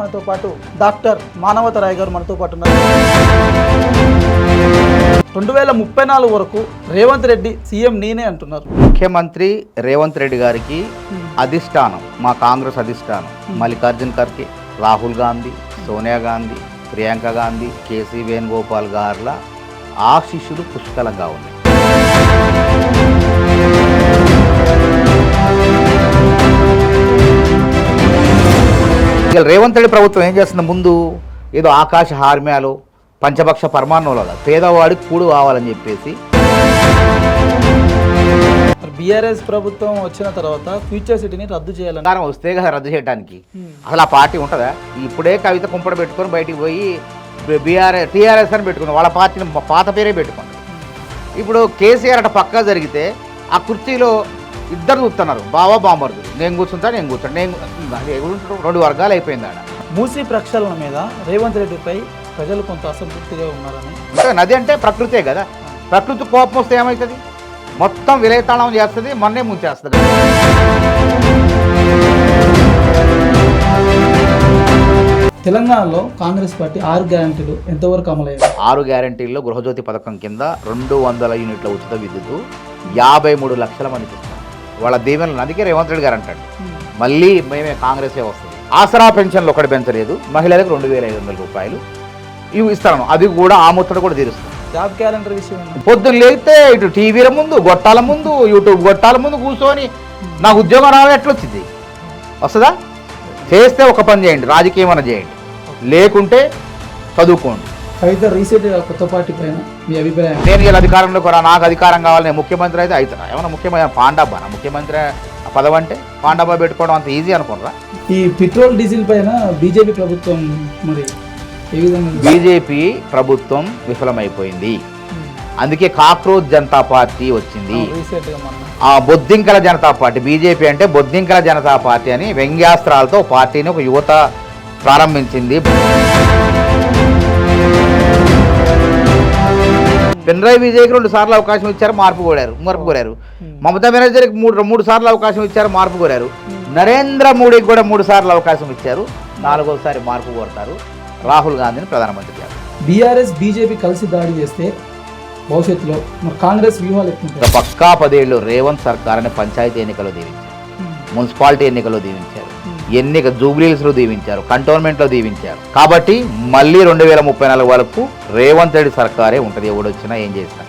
మనతో పాటు డాక్టర్ మానవతరాయ్ గారు మనతో పాటు ఉన్నారు. 2034 వరకు రేవంత్ రెడ్డి సీఎం నేనే అంటున్నారు. ముఖ్యమంత్రి రేవంత్ రెడ్డి గారికి అధిష్టానం, మా కాంగ్రెస్ అధిష్టానం మల్లికార్జున్ ఖర్గే, రాహుల్ గాంధీ, సోనియా గాంధీ, ప్రియాంక గాంధీ, కేసీ వేణుగోపాల్ గారుల ఆశీస్సులు పుష్కలంగా ఉన్నాయి. రేవంత్ రెడ్డి ప్రభుత్వం ఏం చేస్తుంది? ముందు ఏదో ఆకాశ హార్మ్యాలు పంచపక్ష పరమాణంలో పేదవాడికి కూడు కావాలని చెప్పేసి బీఆర్ఎస్ ప్రభుత్వం వచ్చిన తర్వాత ఫ్యూచర్ సిటీని రద్దు చేయాలని వస్తే కదా రద్దు చేయడానికి. అసలు ఆ పార్టీ ఉంటుందా? ఇప్పుడే కవిత కుంపడ పెట్టుకొని బయటికి పోయి టీఆర్ఎస్ అని పెట్టుకుని వాళ్ళ పార్టీని పాత పేరే పెట్టుకుని. ఇప్పుడు కేసీఆర్ అట పక్కా జరిగితే ఆ కుర్చీలో ఇద్దరు కూర్చున్నారు, బావా బాంబర్దు. నేను కూర్చుంటా, నేను కూర్చుంటా, రెండు వర్గాలు అయిపోయింది ఆడ. మూసీ ప్రక్షాళన మీద రేవంత్ రెడ్డిపై ప్రజలు కొంత అసంతృప్తిగా ఉన్నారని. అంటే నది అంటే ప్రకృతే కదా, ప్రకృతి కోపం వస్తే ఏమవుతుంది? మొత్తం విలయతాళం చేస్తుంది, మొన్నే ముంచేస్తుంది. తెలంగాణలో కాంగ్రెస్ పార్టీ 6 గ్యారంటీలు ఎంతవరకు అమలయ్యాయి? 6 గ్యారంటీల్లో గృహజ్యోతి పథకం కింద 200 యూనిట్ల ఉచిత విద్యుత్ 53 లక్షల మందికి ఇస్తారు. వాళ్ళ దీవెనలు అందుకే రేవంత్ రెడ్డి గారు అంటాడు మళ్ళీ మేమే కాంగ్రెసే వస్తుంది. ఆసరా పెన్షన్లు ఒకటి పెంచలేదు, మహిళలకు 2500 రూపాయలు ఇవి ఇస్తాను, అది కూడా ఆ ముచ్చట కూడా తీరుస్తాం. జాబ్ క్యాలెండర్ విషయం పొద్దున్న లేస్తే ఇటు టీవీల ముందు గొట్టాల ముందు యూట్యూబ్ గొట్టాల ముందు కూర్చొని నాకు ఉద్యోగం రావాలి ఎట్లొచ్చింది? వస్తుందా? చేస్తే ఒక పని చేయండి, రాజకీయం అన్న చేయండి, లేకుంటే చదువుకోండి. అయితే రీసెంట్గా కొత్త పార్టీ పైన మీ అభిప్రాయం? నేను ఇలా అధికారంలో కూడా నాకు అధికారం కావాలి, నేను ముఖ్యమంత్రి అయితే అవుతాను. ఏమన్నా ముఖ్యమంత్రి పాండబ్బా? ముఖ్యమంత్రి పదవి అంటే పాండబ్బా పెట్టుకోవడం అంత ఈజీ అనుకుంటారా? ఈ పెట్రోల్ డీజిల్ పైన బీజేపీ ప్రభుత్వం మరి ఏ విధంగా? బీజేపీ ప్రభుత్వం విఫలమైపోయింది, అందుకే కాక్రోచ్ జనతా పార్టీ వచ్చింది. ఆ బొద్దింకల జనతా పార్టీ, బీజేపీ అంటే బొద్దింకల జనతా పార్టీ అని వ్యంగ్యాస్త్రాలతో పార్టీని ఒక యువత ప్రారంభించింది. పినరాయి విజయ్కి 2 సార్లు అవకాశం ఇచ్చారు, మార్పు కోరారు. మమతా బెనర్జీకి 3 సార్లు అవకాశం ఇచ్చారు, మార్పు కోరారు. నరేంద్ర మోడీకి కూడా 3 సార్లు అవకాశం ఇచ్చారు, 4వసారి మార్పు కోరుతారు. రాహుల్ గాంధీని ప్రధానమంత్రి చేస్తారు. బీఆర్ఎస్ బీజేపీ కలిసి దాడి చేస్తే భవిష్యత్తులో మరి కాంగ్రెస్ వ్యూహాలు ఎట్లుంటాయి? పక్కా 10 ఏళ్ళు రేవంత్ సర్కార్ని పంచాయతీ ఎన్నికల్లో దీవించారు, మున్సిపాలిటీ ఎన్నికల్లో దీవించారు, జూబ్లీహిల్స్లో దీవించారు, కంటోన్మెంట్లో దీవించారు. కాబట్టి మళ్ళీ 2034 వరకు రేవంత్ రెడ్డి సర్కారే ఉంటుంది, ఎవడొచ్చినా ఏం చేసినా.